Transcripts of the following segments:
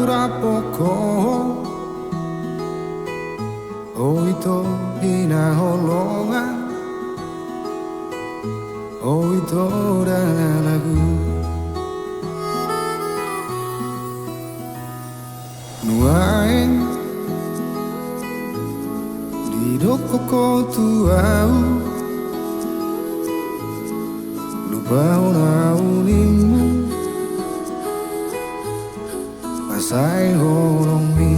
rapoko oito hina holongan oito lagu nuain di doko tuau lupa ulimu pasai holong mi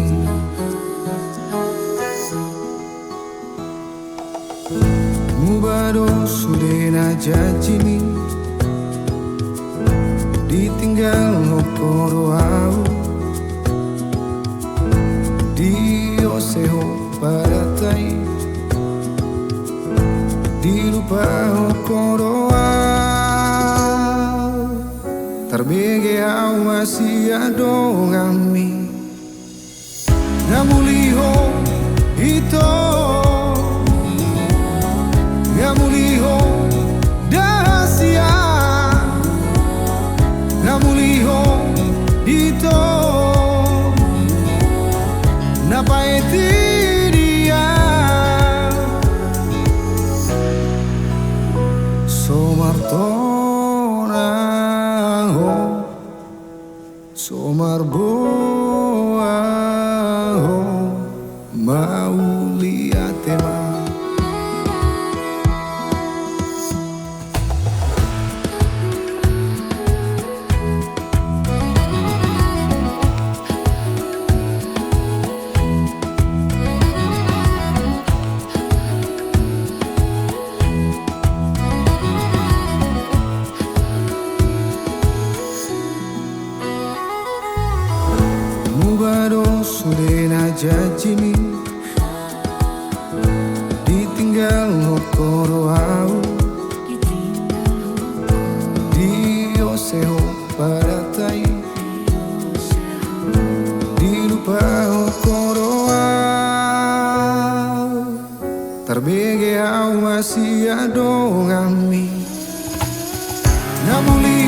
mubado sudena jajimi ditinggal ngokoro au dio seho paratai dilupa ngokoro au terbege au masih adongami ngamuliho ito ngamuliho dahasia ngamuliho ito napaiti dia somartona ho somarboa ho mau lihat tema mubado sudena jajimi ditinggal ngokoro au dio seho paratai dilupa ngokoro au terbege au masih adongami ngamuli